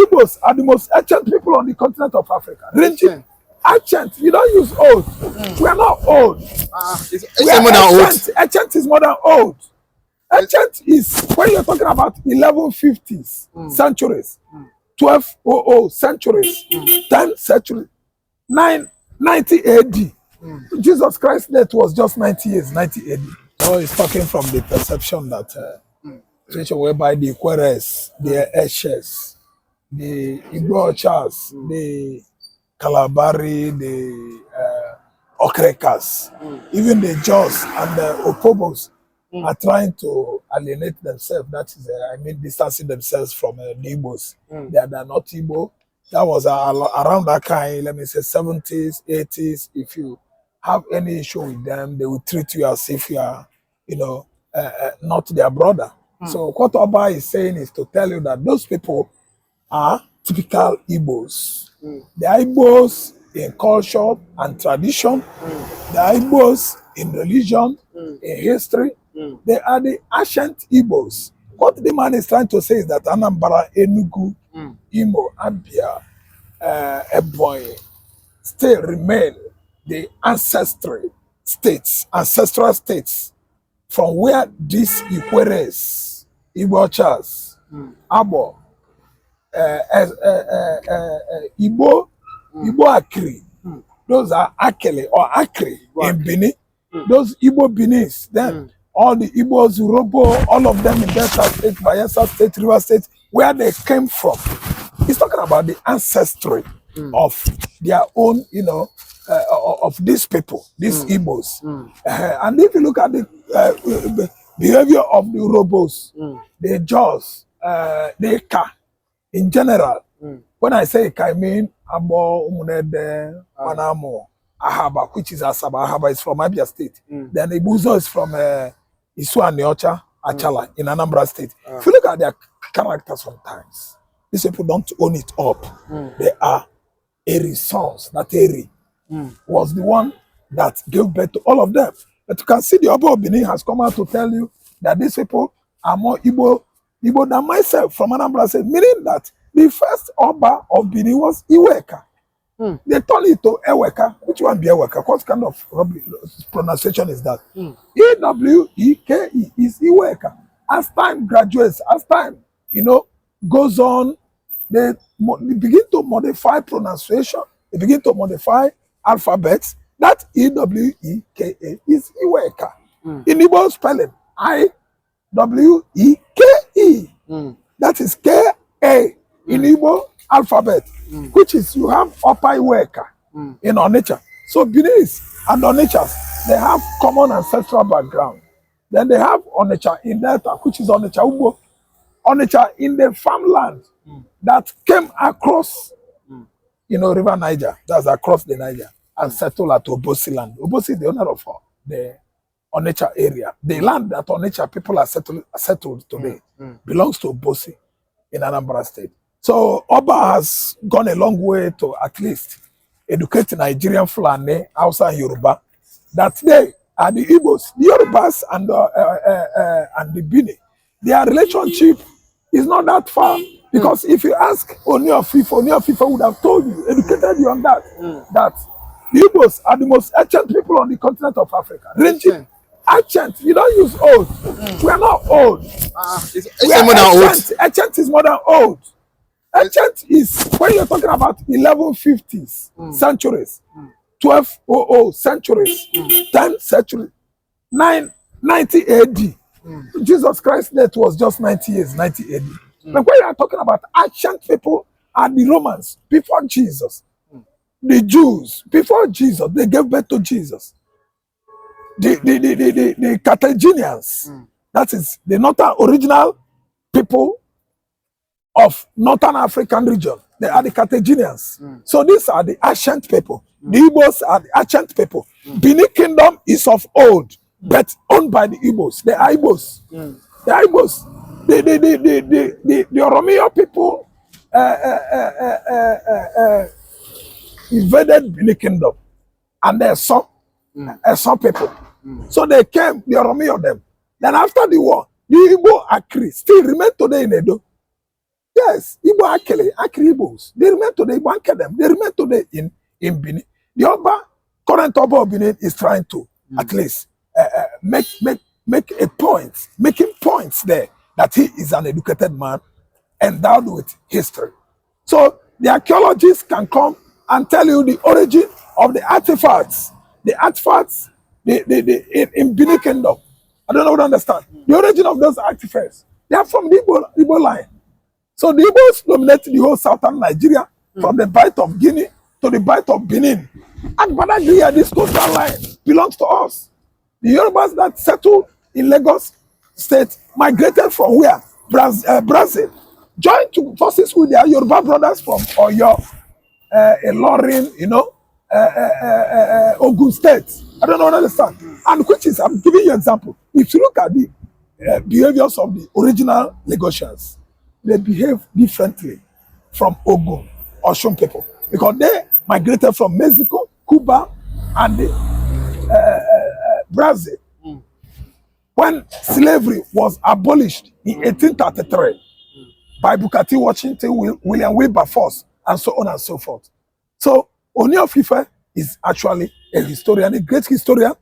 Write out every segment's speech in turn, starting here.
Igbos are the most ancient people on the continent of Africa. Ancient. Ancient. You don't use old. We are not old. We are more than ancient. Old. Ancient is more than old. Ancient is when you're talking about 1150s centuries, 1200 centuries, 10th century, 90 AD. Jesus Christ's death was just 90 years, 90 AD. So he's talking from the perception that whereby the Ikwerres, the Eshes, the Igbos, the Kalabari, the Okrekas, even the Jaws and the Opobos are trying to alienate themselves. That is, distancing themselves from the Igbos. They are not Igbo. That was around that kind, let me say, 70s, 80s. If you have any issue with them, they will treat you as if you are, not their brother. So what Oba is saying is to tell you that those people are typical Igbos. The Igbos in culture and tradition, the Igbos in religion, in history, they are the ancient Igbos. What the man is trying to say is that Anambra, Enugu, Imo, Abia, Ebonyi still remain the ancestral states from where these Ikwerres, Igbochas, Abo, Igbo Akri, those are Akele or Akri in Benin. Those Igbo Benis, then all the Igbos, Urobo, all of them in Delta State, Bayelsa State, River State, where they came from. He's talking about the ancestry of their own, of these people, these Igbos. And if you look at the behavior of the Urobos, the Jaws, the Ika, in general, when I say Ika, I mean Abo, Umunede, Manamo, Ahaba, which is Asaba. Ahaba is from Abia State. Then Ibuzo is from Isu and Neocha, Achala, in Anambra State. If you look at their character sometimes, these people don't own it up. They are Eri's sons. That Eri was the one that gave birth to all of them. But you can see the Oba of Benin has come out to tell you that these people are more Igbo than myself from Anambra State, meaning that the first Oba of Benin was Iweka. They turned it to Eweka. Which one be Eweka? What kind of pronunciation is that? Eweke is Iweka. As time graduates, as time, goes on, they begin to modify pronunciation. They begin to modify alphabets. That Eweka is Iweka. In Igbo spelling, Iweke. That is Ka in Igbo alphabet, which is you have Upper Iweka in Onitsha. So Benin and Onitsha, they have common ancestral background. Then they have Onitsha in Delta, which is Onitsha Ugbo. Onitsha in the farmland that came across, River Niger, that's across the Niger, and settled at Obosi land. Obosi, the owner of the Onitsha area. The land that Onitsha people are settled today belongs to Obosi in Anambra State. So Oba has gone a long way to at least educate Nigerian Fulani, Hausa and Yoruba, that they are the Igbos, the Yorubas and the Bini. Their relationship is not that far. Because if you ask Oni of Ife would have told you, educated you on that, that the Igbos are the most ancient people on the continent of Africa. Ancient. You don't use old. We are not old. We are more than ancient. Old. Ancient is more than old. Ancient is when you're talking about 1150s centuries, 1200 centuries, 10th century, 90 AD. Jesus Christ's death was just 90 years, 90 AD. But when you are talking about ancient people and the Romans before Jesus, the Jews before Jesus, they gave birth to Jesus. The Carthaginians, that is the northern original people of Northern African region. They are the Carthaginians. So these are the ancient people. The Igbos are the ancient people. Benin Kingdom is of old, but owned by the Igbos. The Igbos. The Igbos. The Oromia people invaded Benin Kingdom, and they saw some people. So they came, the Oromia of them. Then after the war, the Igbo Akri still remain today in Edo. Yes, Igbo Akele, Igbos. They remain today, Igbo Akele them. They remain today in Benin. The Oba, current Oba of Benin is trying to at least make a point, making points there that he is an educated man endowed with history. So the archaeologists can come and tell you the origin of the artifacts. The artifacts in Benin Kingdom. I don't know what to understand. The origin of those artifacts. They are from the Igbo line. So the Igbos dominate the whole southern Nigeria from the Bight of Guinea to the Bight of Benin. And Badagry, this coastal line belongs to us. The Yorubas that settled in Lagos State migrated from where? Brazil. Joined forces with their Yoruba brothers from Oyo, Ilorin, Ogun State. I don't know what I understand. And which is, I'm giving you an example. If you look at the behaviors of the original Lagosians, they behave differently from Ogun or Shun people because they migrated from Mexico, Cuba, and Brazil. When slavery was abolished in 1833 by Booker T. Washington, William Wilberforce, and so on and so forth. So Oni of Ife is actually a historian, a great historian,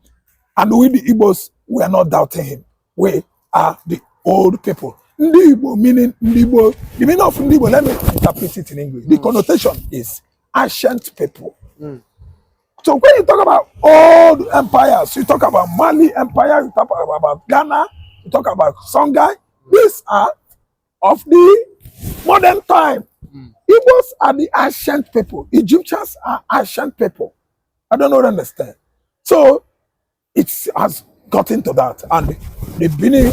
and we the Igbos, we are not doubting him. We are the old people. Ndi Igbo meaning Ndi Igbo. The meaning of Ndi Igbo, let me interpret it in English. The connotation is ancient people. So when you talk about old empires, you talk about Mali Empire, you talk about Ghana, you talk about Songhai. These are of the modern time. Igbos are the ancient people. Egyptians are ancient people. I don't know what I understand. So it has got into that. And the Benin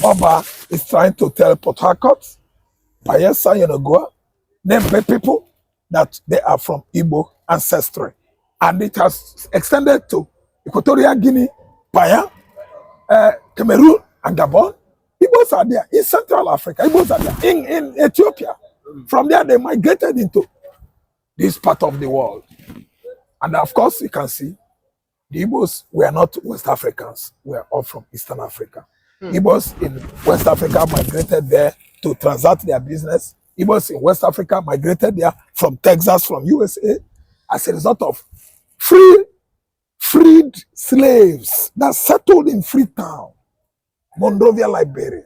Oba is trying to tell Port Harcourt, Bayelsa, Yenagoa, Nembe people that they are from Igbo ancestry. And it has extended to Equatorial Guinea, Paya, Cameroon, and Gabon. Igbos are there in Central Africa. Igbos are there in Ethiopia. From there, they migrated into this part of the world. And of course, you can see the Igbos were not West Africans. We are all from Eastern Africa. Igbos in West Africa migrated there to transact their business. Igbos in West Africa migrated there from Texas, from USA, as a result of freed slaves that settled in Freetown, Monrovia, Liberia.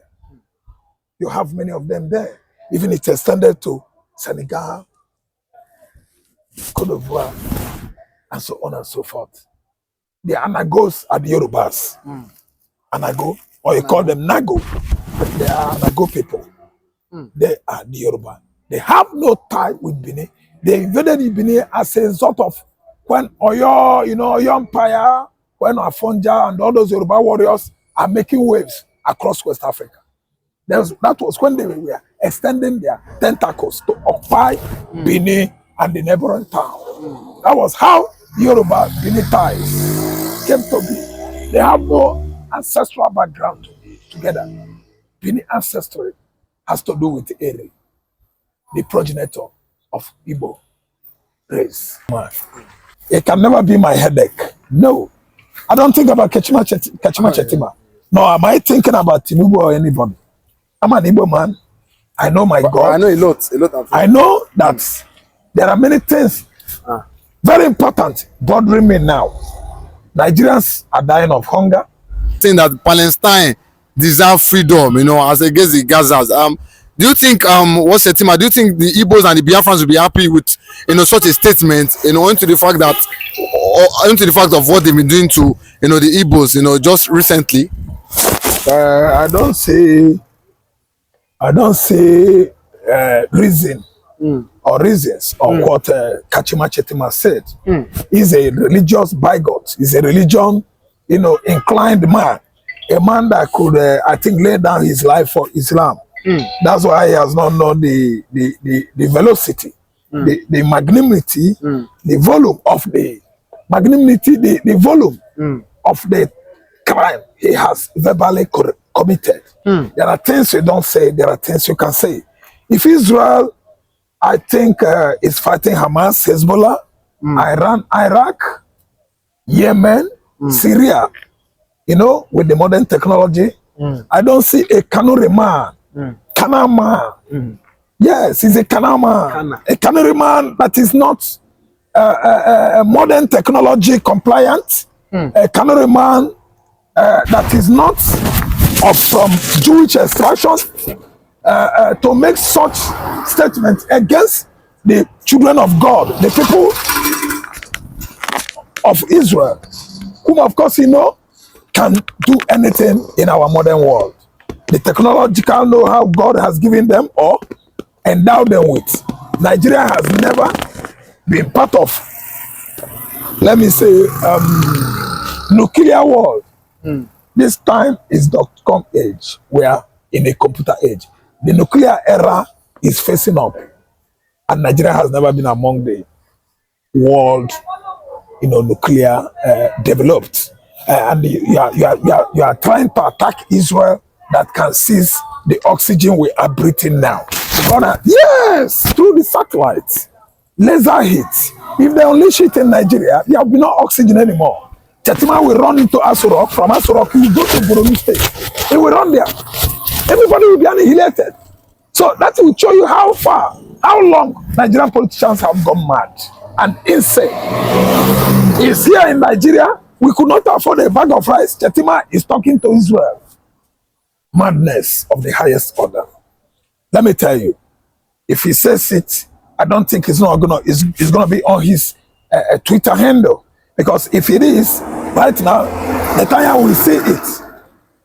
You have many of them there. Even it extended to Senegal, Cote d'Ivoire, and so on and so forth. The Anagos are the Yorubas. Anago, or you call them Nago. They are Anago people. They are the Yoruba. They have no tie with Benin. They invaded Benin as a sort of when Oyo, Oyo Empire, when Afonja and all those Yoruba warriors are making waves across West Africa. That was when they were extending their tentacles to occupy Benin and the neighboring town. That was how Yoruba Benin ties came to be. They have no ancestral background together. Benin ancestry has to do with Eri, the progenitor of Igbo race. It can never be my headache. No. I don't think about Kachima Chetima. No, am I thinking about Tinubu or anybody? I'm an Igbo man. I know my God. I know a lot. I know that there are many things very important bothering me now. Nigerians are dying of hunger. Saying that Palestine deserve freedom, as against the Gazas. Do you think what's the tema? Do you think the Igbos and the Biafrans will be happy with such a statement, into the fact that into the fact of what they've been doing to the Igbos, just recently? I don't see reason or reasons of what Kachima Chetima said. He's a religious bigot. He's a religion, inclined man. A man that could, I think, lay down his life for Islam. That's why he has not known the velocity, the magnanimity, the volume of the magnanimity, the volume of the crime he has verbally committed. There are things you don't say, there are things you can say. If Israel, I think, is fighting Hamas, Hezbollah, Iran, Iraq, Yemen, Syria, with the modern technology, I don't see a Kanuri man, Kana man, Yes, he's a canal man. A cannery man that is not modern technology compliant. A cannery man that is not from Jewish extraction to make such statements against the children of God, the people of Israel, whom of course can do anything in our modern world. The technological know-how God has given them or endowed them with. Nigeria has never been part of, let me say, nuclear world. This time is .com age. We are in a computer age. The nuclear era is facing up, and Nigeria has never been among the world, nuclear developed. And you are trying to attack Israel that can seize the oxygen we are breathing now. Yes, through the satellites, laser hits. If they unleash it in Nigeria, there will be no oxygen anymore. Chetima will run into Asurok. From Asurok, he will go to Borno State. He will run there. Everybody will be annihilated. So that will show you how far, how long Nigerian politicians have gone mad and insane. It's here in Nigeria. We could not afford a bag of rice. Chetima is talking to Israel. Madness of the highest order. Let me tell you, if he says it, I don't think it's gonna be on his Twitter handle, because if it is right now, Netanyahu will say it,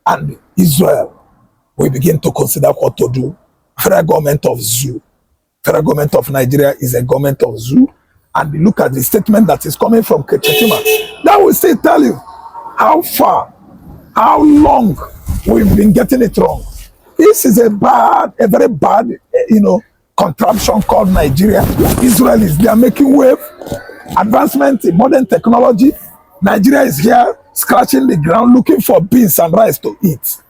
and Israel will begin to consider what to do. Federal government of zoo, federal government of Nigeria is a government of zoo, and look at the statement that is coming from Chetima. That will still tell you how far, how long we've been getting it wrong. This is a very bad, contraption called Nigeria. Israel is there making wave, advancement in modern technology. Nigeria is here scratching the ground looking for beans and rice to eat.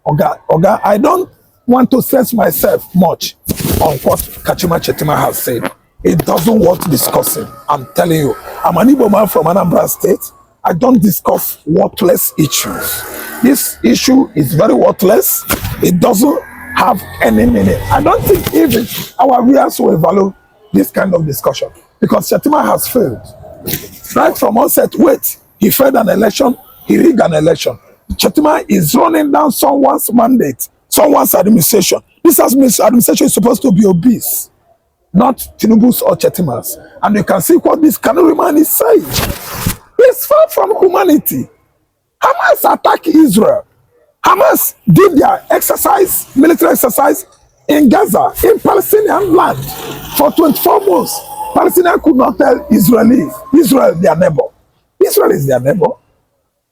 Oga, I don't want to stress myself much on what Kachima Chetima has said. It doesn't worth discussing. I'm telling you, I'm an Igbo man from Anambra State. I don't discuss worthless issues. This issue is very worthless. It doesn't have any meaning. I don't think even our viewers will value this kind of discussion, because Chetima has failed. Right from onset, he failed an election, he rigged an election. Chetima is running down someone's mandate, someone's administration. This administration is supposed to be obese, not Tinubu's or Chetima's. And you can see what this Kanuri man is saying. It's far from humanity. Hamas attacked Israel. Hamas did their military exercise in Gaza, in Palestinian land, for 24 months. Palestinians could not tell Israel their neighbor. Israel is their neighbor.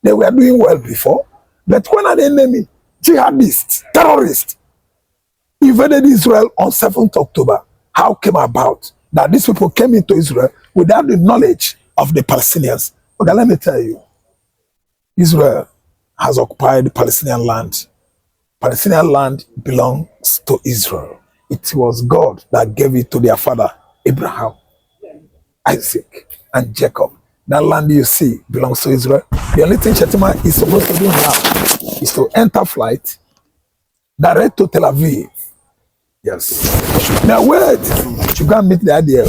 They were doing well before. But when an enemy, jihadist, terrorist, invaded Israel on 7th October, how came about that these people came into Israel without the knowledge of the Palestinians? Okay, let me tell you. Israel has occupied the Palestinian land. Palestinian land belongs to Israel. It was God that gave it to their father, Abraham, Isaac, and Jacob. That land you see belongs to Israel. The only thing Chetima is supposed to do now is to enter flight direct to Tel Aviv. Yes. Now wait, you can't meet the idea.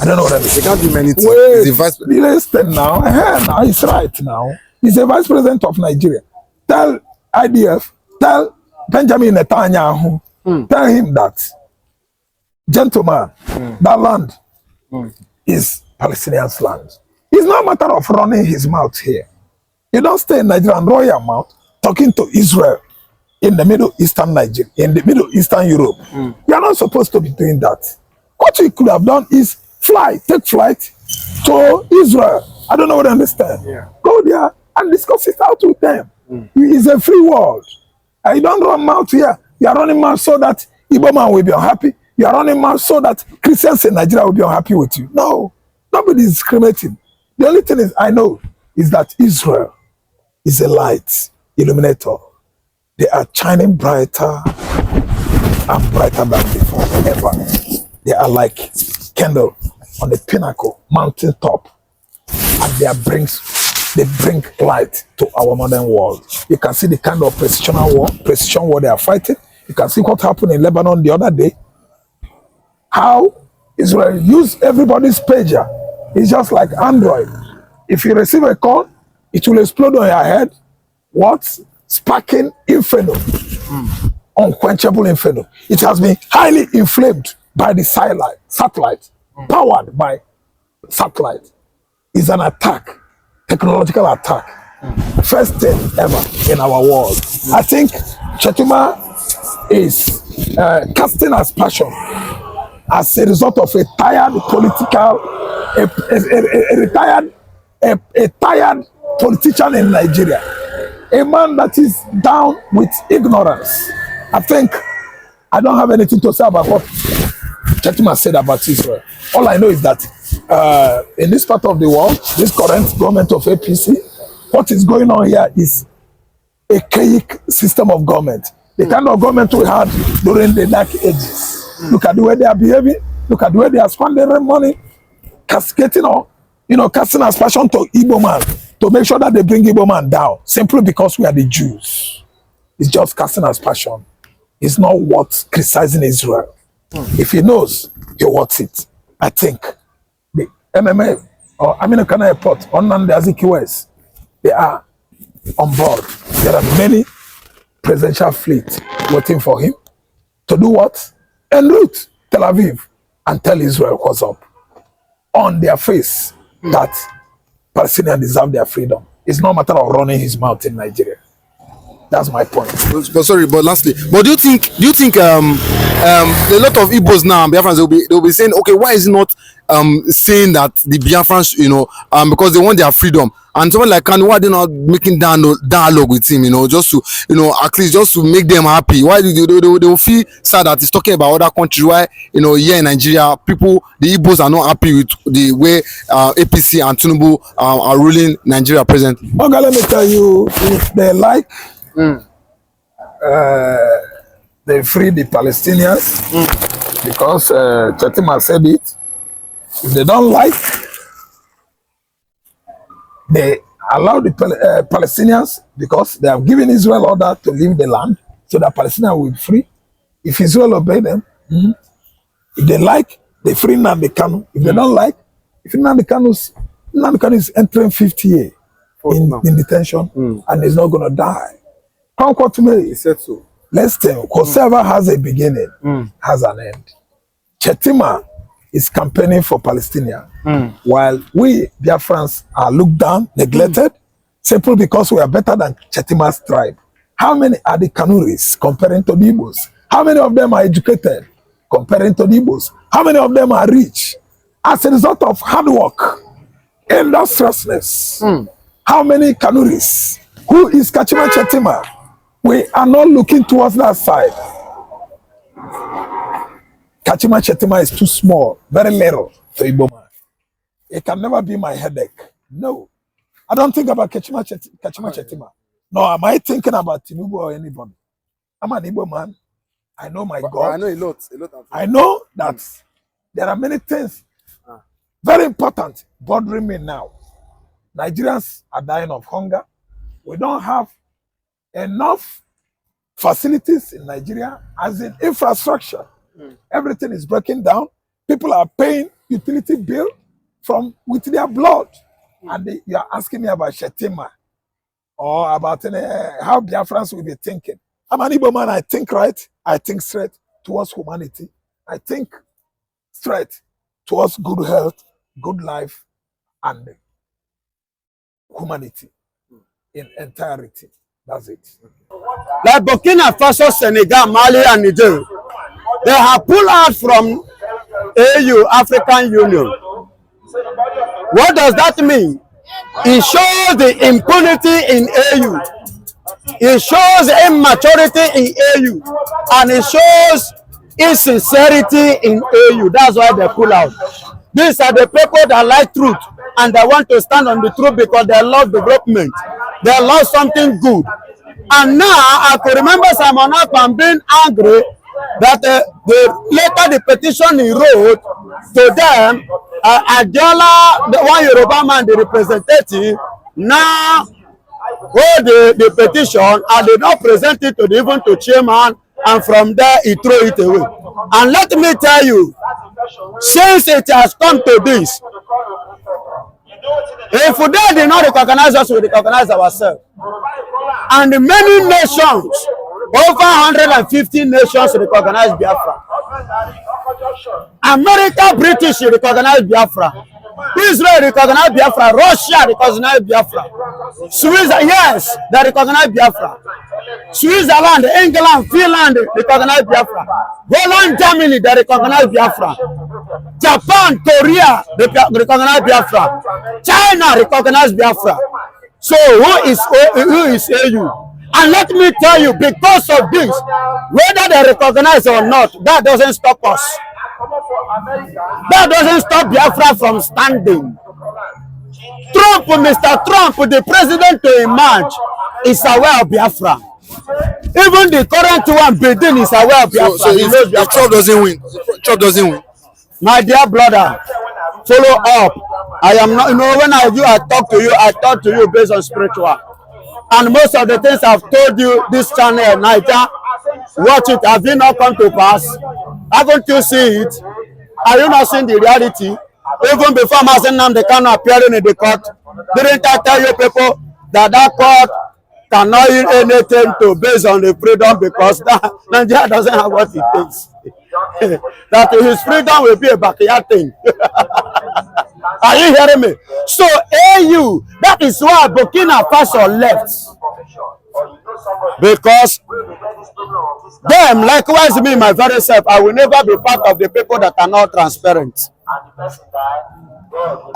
I don't know what I mean. They can't do many things. Wait, listen now. Now he's right now. He's the vice president of Nigeria. Tell IDF, tell Benjamin Netanyahu, tell him that, gentleman, that land is Palestinians' land. It's not a matter of running his mouth here. You don't stay in Nigeria and run your mouth talking to Israel in the Middle Eastern Nigeria, in the Middle Eastern Europe. You are not supposed to be doing that. What you could have done is take flight to Israel. I don't know what I understand. Yeah. Go there and discuss it out with them. It's a free world. You don't run mouth here. You are running mouth so that Igbo man will be unhappy. You are running mouth so that Christians in Nigeria will be unhappy with you. No, nobody is discriminating. The only thing I know is that Israel is a light illuminator. They are shining brighter and brighter than before, ever. They are like candle on the pinnacle, mountain top, and they bring light to our modern world. You can see the kind of precision war they are fighting. You can see what happened in Lebanon the other day. How Israel used everybody's pager. It's just like Android. If you receive a call, it will explode on your head. What? Sparking inferno. Unquenchable inferno. It has been highly inflamed by the satellite, powered by satellite. It's an attack, technological attack. First thing ever in our world. I think Chetima is casting as passion as a result of a tired political, a tired politician in Nigeria. A man that is down with ignorance. I think I don't have anything to say about what Chetima said about Israel. All I know is that in this part of the world, this current government of APC, what is going on here is a archaic system of government. The kind of government we had during the dark ages. Look at the way they are behaving. Look at the way they are spending their money, cascading or, casting as passion to Igbo man, to make sure that they bring Igbo man down, simply because we are the Jews. It's just casting as passion. It's not worth criticizing Israel. If he knows, he wants it. I think the MMA or American Airport, Nnamdi Azikiwe, they are on board. There are many presidential fleet waiting for him to do what? En route Tel Aviv and tell Israel what's up on their face that Palestinians deserve their freedom. It's not a matter of running his mouth in Nigeria. That's my point. But sorry, but lastly, but do you think a lot of Igbos now, Biafrans, they'll be saying, okay, why is it not saying that the Biafrans, because they want their freedom, and someone like Kanu, why are they not making dialogue with him, just to, at least just to make them happy? Why do they will feel sad that he's talking about other countries? Why, here in Nigeria, people, the Igbos are not happy with the way APC and Tinubu are ruling Nigeria presently? Okay, let me tell you, if they like, they free the Palestinians because Chetima said it. If they don't like, they allow the Palestinians, because they have given Israel order to leave the land so that Palestinians will be free. If Israel obey them, if they like, they free nnamdikanu. If they don't like, if nnamdikanu is entering 50 years in detention and he's not going to die. Come to me. He said so. Let's tell whoever has a beginning has an end. Chetima is campaigning for Palestinians, while we Biafrans are looked down, neglected, simply because we are better than Chetima's tribe. How many are the Kanuris comparing to the Igbos? How many of them are educated comparing to the Igbos? How many of them are rich as a result of hard work, industriousness? How many Kanuris? Who is Kachima Chetima? We are not looking towards that side. Kachima Chetima is too small, very little to Igbo man. It can never be my headache. No. I don't think about Kachima Chetima. No, am I thinking about Tinubu or anybody? I'm an Igbo man. I know my God. I know a lot. I know that there are many things very important bothering me now. Nigerians are dying of hunger. We don't have enough facilities in Nigeria, as in infrastructure. Everything is breaking down. People are paying utility bill with their blood. And you are asking me about Chetima or about how Biafrans will be thinking. I'm an Igbo man. I think right. I think straight towards humanity. I think straight towards good health, good life, and humanity in entirety. That's it. Like Burkina Faso, Senegal, Mali, and Niger, they have pulled out from AU, African Union. What does that mean? It shows the impunity in AU. It shows immaturity in AU. And it shows insincerity in AU. That's why they pull out. These are the people that like truth. And they want to stand on the truth because they love development. They love something good. And now I could remember Simon Akpan being angry that later the petition he wrote to them, Adiola, the one Yoruba man, the representative, now hold the petition and they don't present it to even to chairman and from there he throw it away. And let me tell you, since it has come to this, if they did not recognize us, we recognize ourselves. And many nations, over 150 nations recognize Biafra. America, British recognize Biafra. Israel recognize Biafra. Russia recognize Biafra. Switzerland, yes, they recognize Biafra. Switzerland, England, Finland recognize Biafra. Holland, Germany, they recognize Biafra. Japan, Korea, they recognize Biafra. China recognize Biafra. So who is AU? And let me tell you, because of this, whether they recognize or not, that doesn't stop us. That doesn't stop Biafra from standing. Trump, Mr. Trump, the president to emerge, is aware of Biafra. Even the current one, Biden, is aware of Biafra. So if Trump doesn't win, Trump doesn't win. My dear brother, follow up. I am not, when I talk to you based on spiritual. And most of the things I've told you, this channel, Niger, watch it. Have you not come to pass? Haven't you seen it? Are you not seeing the reality? Even before nnamdikanu appearing in the court, didn't I tell you people that court cannot use anything to base on the freedom, because Nigeria doesn't have what it takes. That his freedom will be a backyard thing. Are you hearing me? So AU, that is why Burkina Faso left. Because them, likewise me, my very self, I will never be part of the people that are not transparent.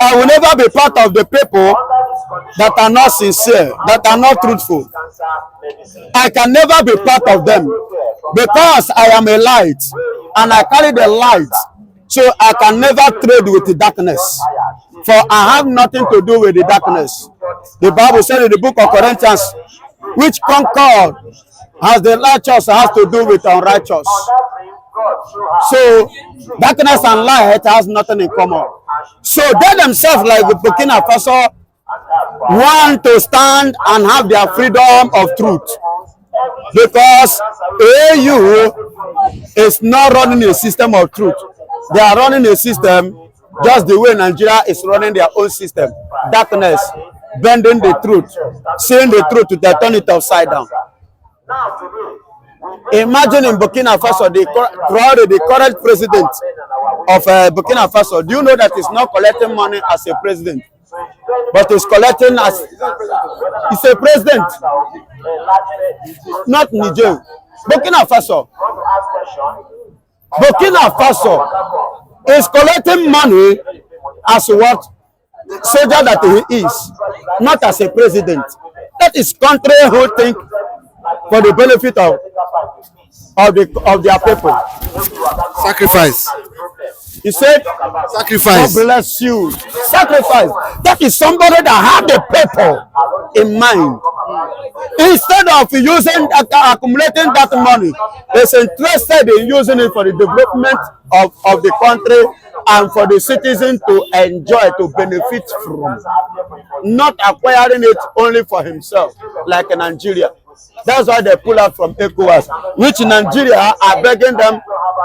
I will never be part of the people that are not sincere, that are not truthful. I can never be part of them, because I am a light and I carry the light. So I can never trade with the darkness, for I have nothing to do with the darkness. The Bible said in the book of Corinthians, which concord has the righteous has to do with unrighteous. So darkness and light has nothing in common. So they themselves, like the Burkina Faso, want to stand and have their freedom of truth, because AU is not running a system of truth. They are running a system just the way Nigeria is running their own system. Darkness, bending the truth, saying the truth, they turn it upside down. Imagine in Burkina Faso, the current president of Burkina Faso, do you know that he's not collecting money as a president, but he's collecting as he's a president, not Niger. Burkina Faso. Burkina Faso is collecting money as what? Soldier that he is, not as a president. That is country who think for the benefit of their people. Sacrifice. He said, sacrifice. God bless you. Sacrifice. That is somebody that have the people in mind. Instead of accumulating that money, is interested in using it for the development of the country and for the citizen to enjoy, to benefit from. Not acquiring it only for himself, like in Nigeria. That's why they pull out from ECOWAS, which Nigeria are begging them,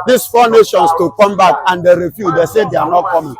these 4 nations, to come back, and they refuse. They say they are not coming.